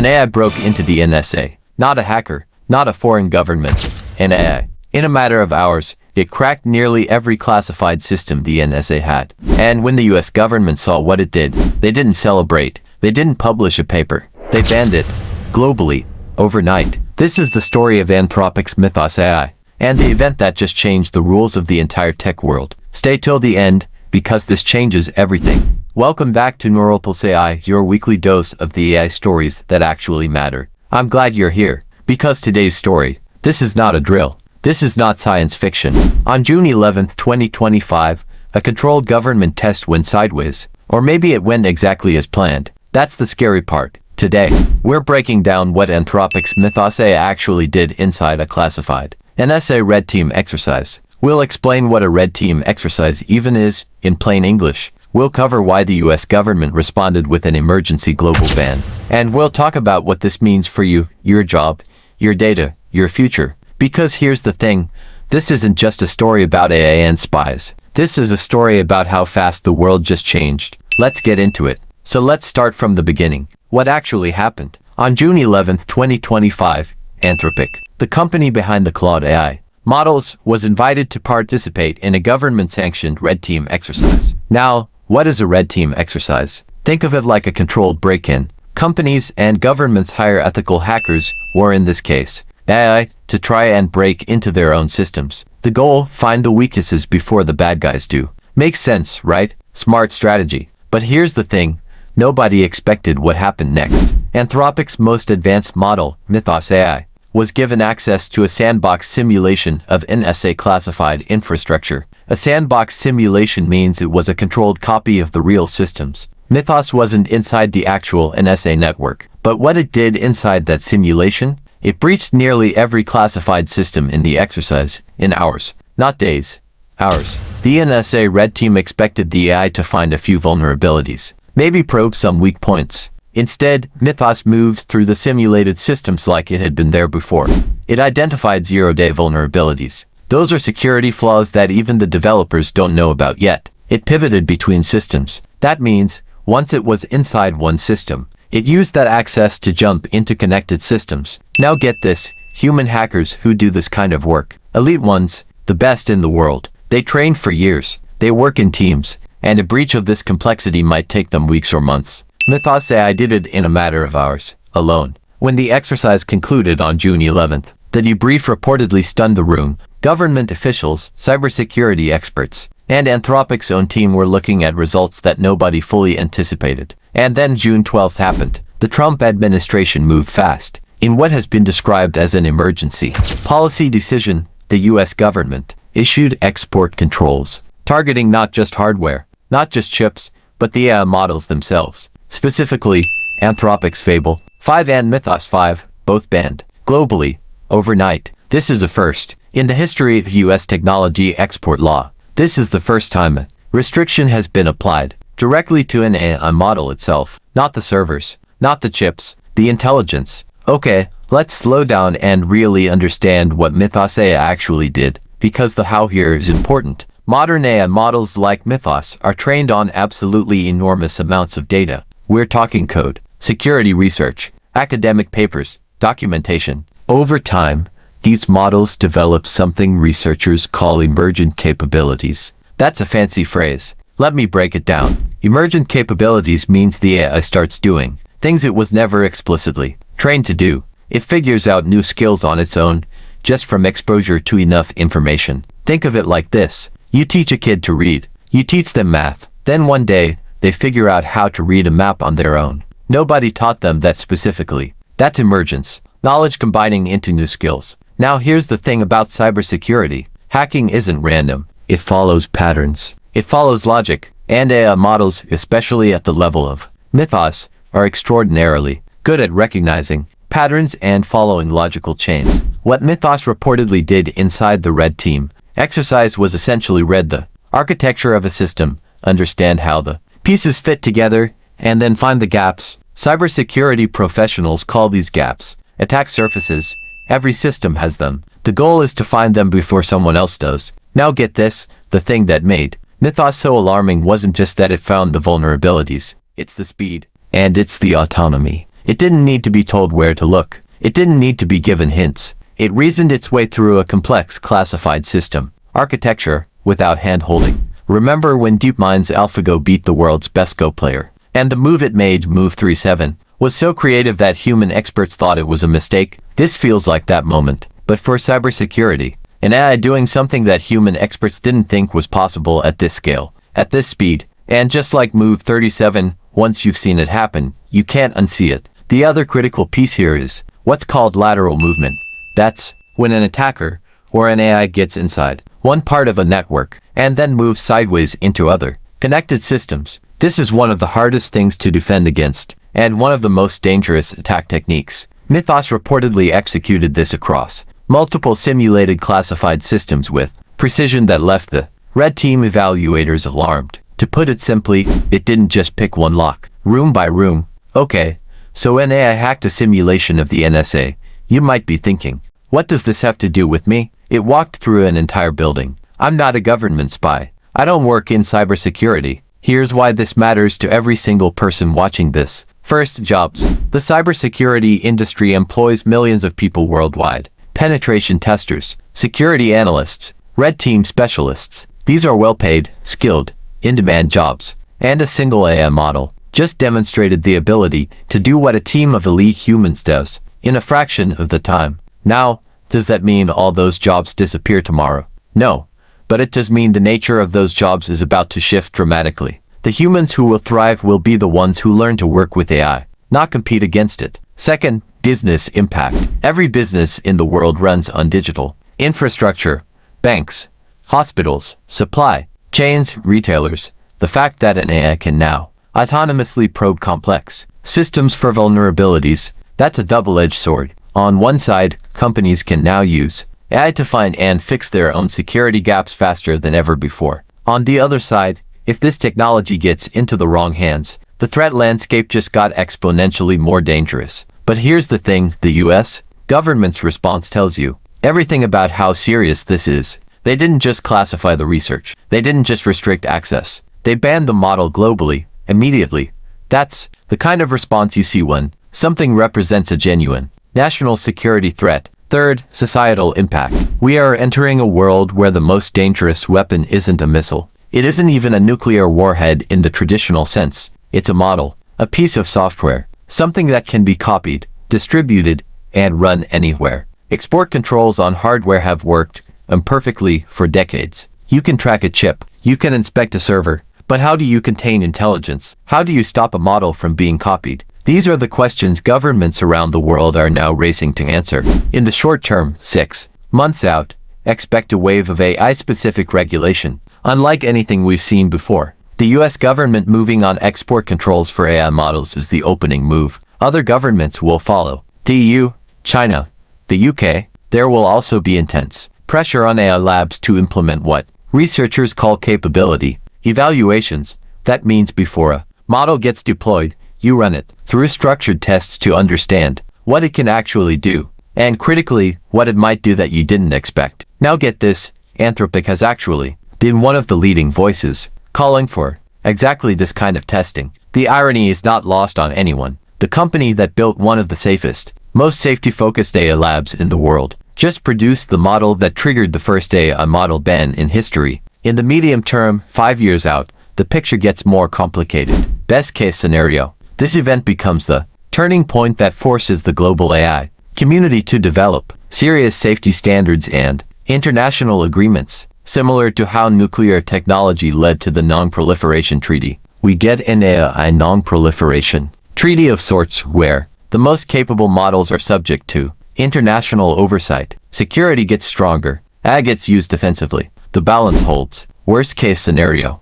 AI broke into the NSA. Not a hacker, not a foreign government. An AI. In a matter of hours, it cracked nearly every classified system the NSA had. And when the US government saw what it did, they didn't celebrate. They didn't publish a paper. They banned it. Globally. Overnight. This is the story of Anthropic's Mythos AI. And the event that just changed the rules of the entire tech world. Stay till the end, because this changes everything. Welcome back to Mythos AI, your weekly dose of the AI stories that actually matter. I'm glad you're here, because today's story, this is not a drill. This is not science fiction. On June 11, 2025, a controlled government test went sideways. Or maybe it went exactly as planned. That's the scary part. Today, we're breaking down what Anthropic's Mythos AI actually did inside a classified NSA red team exercise. We'll explain what a red team exercise even is, in plain English. We'll cover why the US government responded with an emergency global ban. And we'll talk about what this means for you, your job, your data, your future. Because here's the thing, this isn't just a story about AI and spies. This is a story about how fast the world just changed. Let's get into it. So let's start from the beginning. What actually happened? On June 11, 2025, Anthropic, the company behind the Claude AI models, was invited to participate in a government-sanctioned red team exercise. Now, what is a red team exercise? Think of it like a controlled break-in. Companies and governments hire ethical hackers, or in this case, AI, to try and break into their own systems. The goal, find the weaknesses before the bad guys do. Makes sense, right? Smart strategy. But here's the thing. Nobody expected what happened next. Anthropic's most advanced model, Mythos AI, was given access to a sandbox simulation of NSA classified infrastructure. A sandbox simulation means it was a controlled copy of the real systems. Mythos wasn't inside the actual NSA network, but what it did inside that simulation? It breached nearly every classified system in the exercise, in hours, not days, hours. The NSA red team expected the AI to find a few vulnerabilities, maybe probe some weak points. Instead, Mythos moved through the simulated systems like it had been there before. It identified zero-day vulnerabilities. Those are security flaws that even the developers don't know about yet. It pivoted between systems. That means, once it was inside one system, it used that access to jump into connected systems. Now get this, human hackers who do this kind of work. Elite ones, the best in the world. They train for years. They work in teams. And a breach of this complexity might take them weeks or months. Mythos AI did it in a matter of hours, alone. When the exercise concluded on June 11th, the debrief reportedly stunned the room. Government officials, cybersecurity experts, and Anthropic's own team were looking at results that nobody fully anticipated. And then June 12th happened. The Trump administration moved fast. In what has been described as an emergency policy decision, the US government issued export controls, targeting not just hardware, not just chips, but the AI models themselves. Specifically, Anthropic's Fable 5 and Mythos 5, both banned, globally, overnight. This is a first in the history of US technology export law. This is the first time a restriction has been applied directly to an AI model itself, not the servers, not the chips, the intelligence. Okay, let's slow down and really understand what Mythos AI actually did, because the how here is important. Modern AI models like Mythos are trained on absolutely enormous amounts of data. We're talking code, security research, academic papers, documentation. Over time, these models develop something researchers call emergent capabilities. That's a fancy phrase. Let me break it down. Emergent capabilities means the AI starts doing things it was never explicitly trained to do. It figures out new skills on its own, just from exposure to enough information. Think of it like this. You teach a kid to read. You teach them math. Then one day, they figure out how to read a map on their own. Nobody taught them that specifically. That's emergence. Knowledge combining into new skills. Now here's the thing about cybersecurity. Hacking isn't random. It follows patterns. It follows logic. And AI models, especially at the level of Mythos, are extraordinarily good at recognizing patterns and following logical chains. What Mythos reportedly did inside the red team exercise was essentially read the architecture of a system, understand how the pieces fit together, and then find the gaps. Cybersecurity professionals call these gaps attack surfaces. Every system has them. The goal is to find them before someone else does. Now get this, the thing that made Mythos so alarming wasn't just that it found the vulnerabilities. It's the speed. And it's the autonomy. It didn't need to be told where to look. It didn't need to be given hints. It reasoned its way through a complex classified system architecture without hand-holding. Remember when DeepMind's AlphaGo beat the world's best Go player? And the move it made, Move 37, was so creative that human experts thought it was a mistake? This feels like that moment. But for cybersecurity, an AI doing something that human experts didn't think was possible at this scale, at this speed, and just like Move 37, once you've seen it happen, you can't unsee it. The other critical piece here is what's called lateral movement. That's when an attacker or an AI gets inside one part of a network and then moves sideways into other connected systems. This is one of the hardest things to defend against, and one of the most dangerous attack techniques. Mythos reportedly executed this across multiple simulated classified systems with precision that left the red team evaluators alarmed. To put it simply, it didn't just pick one lock, room by room. Okay, so an AI hacked a simulation of the NSA. You might be thinking, what does this have to do with me? It walked through an entire building. I'm not a government spy. I don't work in cybersecurity. Here's why this matters to every single person watching this. First, jobs. The cybersecurity industry employs millions of people worldwide. Penetration testers, security analysts, red team specialists. These are well-paid, skilled, in-demand jobs. And a single AI model just demonstrated the ability to do what a team of elite humans does in a fraction of the time. Now, does that mean all those jobs disappear tomorrow? No, but it does mean the nature of those jobs is about to shift dramatically. The humans who will thrive will be the ones who learn to work with AI, not compete against it. Second, business impact. Every business in the world runs on digital infrastructure, banks, hospitals, supply chains, retailers. The fact that an AI can now autonomously probe complex systems for vulnerabilities, that's a double-edged sword. On one side, companies can now use AI to find and fix their own security gaps faster than ever before. On the other side, if this technology gets into the wrong hands, the threat landscape just got exponentially more dangerous. But here's the thing, the US government's response tells you everything about how serious this is. They didn't just classify the research. They didn't just restrict access. They banned the model globally, immediately. That's the kind of response you see when something represents a genuine national security threat. Third, societal impact. We are entering a world where the most dangerous weapon isn't a missile. It isn't even a nuclear warhead in the traditional sense. It's a model, a piece of software, something that can be copied, distributed, and run anywhere. Export controls on hardware have worked imperfectly for decades. You can track a chip, you can inspect a server, but how do you contain intelligence? How do you stop a model from being copied? These are the questions governments around the world are now racing to answer. In the short term, 6 months out, expect a wave of AI-specific regulation, unlike anything we've seen before. The US government moving on export controls for AI models is the opening move. Other governments will follow. The EU, China, the UK. There will also be intense pressure on AI labs to implement what researchers call capability evaluations. That means before a model gets deployed, you run it through structured tests to understand what it can actually do, and critically, what it might do that you didn't expect. Now get this, Anthropic has actually been one of the leading voices calling for exactly this kind of testing. The irony is not lost on anyone. The company that built one of the safest, most safety-focused AI labs in the world just produced the model that triggered the first AI model ban in history. In the medium term, 5 years out, the picture gets more complicated. Best case scenario. This event becomes the turning point that forces the global AI community to develop serious safety standards and international agreements, similar to how nuclear technology led to the Non-Proliferation Treaty. We get an AI non-proliferation treaty of sorts where the most capable models are subject to international oversight. Security gets stronger, AI gets used defensively. The balance holds. Worst case scenario.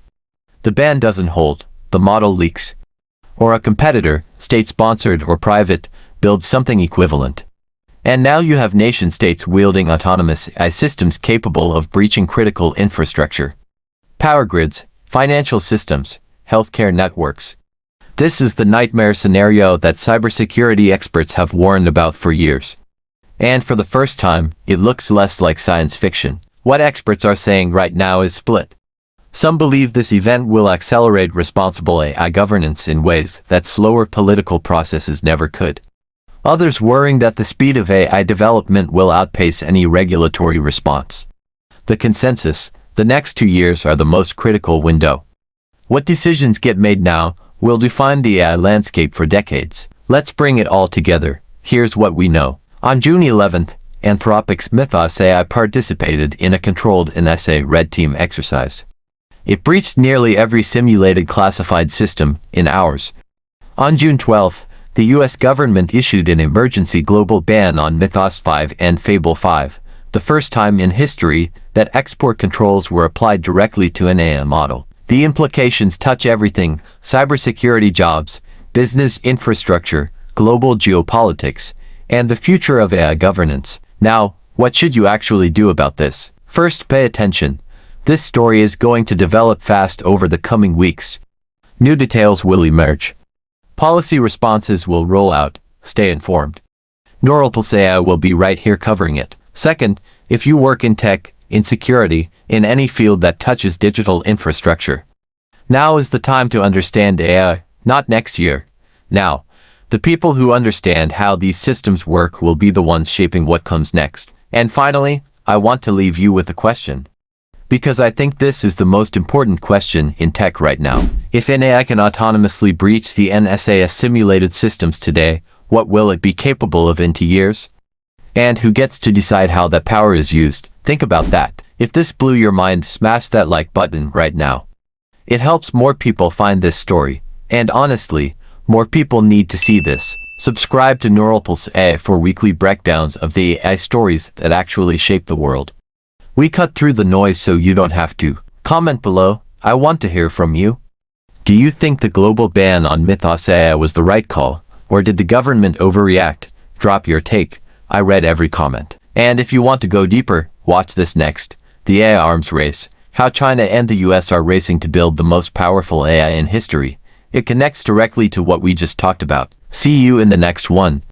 The ban doesn't hold, the model leaks, or a competitor, state-sponsored or private, builds something equivalent. And now you have nation-states wielding autonomous AI systems capable of breaching critical infrastructure, power grids, financial systems, healthcare networks. This is the nightmare scenario that cybersecurity experts have warned about for years. And for the first time, it looks less like science fiction. What experts are saying right now is split. Some believe this event will accelerate responsible AI governance in ways that slower political processes never could. Others worrying that the speed of AI development will outpace any regulatory response. The consensus: the next 2 years are the most critical window. What decisions get made now will define the AI landscape for decades. Let's bring it all together. Here's what we know. On June 11th, Anthropic's Mythos AI participated in a controlled NSA red team exercise. It breached nearly every simulated classified system in hours. On June 12th, the US government issued an emergency global ban on Mythos 5 and Fable 5, the first time in history that export controls were applied directly to an AI model. The implications touch everything: cybersecurity, jobs, business infrastructure, global geopolitics, and the future of AI governance. Now, what should you actually do about this? First, pay attention. This story is going to develop fast over the coming weeks. New details will emerge. Policy responses will roll out. Stay informed. Mythos AI will be right here covering it. Second, if you work in tech, in security, in any field that touches digital infrastructure, now is the time to understand AI, not next year. Now, the people who understand how these systems work will be the ones shaping what comes next. And finally, I want to leave you with a question, because I think this is the most important question in tech right now. If an AI can autonomously breach the NSA simulated systems today, what will it be capable of in 2 years? And who gets to decide how that power is used? Think about that. If this blew your mind, smash that like button right now. It helps more people find this story. And honestly, more people need to see this. Subscribe to Mythos AI for weekly breakdowns of the AI stories that actually shape the world. We cut through the noise so you don't have to. Comment below. I want to hear from you. Do you think the global ban on Mythos AI was the right call? Or did the government overreact? Drop your take. I read every comment. And if you want to go deeper, watch this next. The AI arms race. How China and the US are racing to build the most powerful AI in history. It connects directly to what we just talked about. See you in the next one.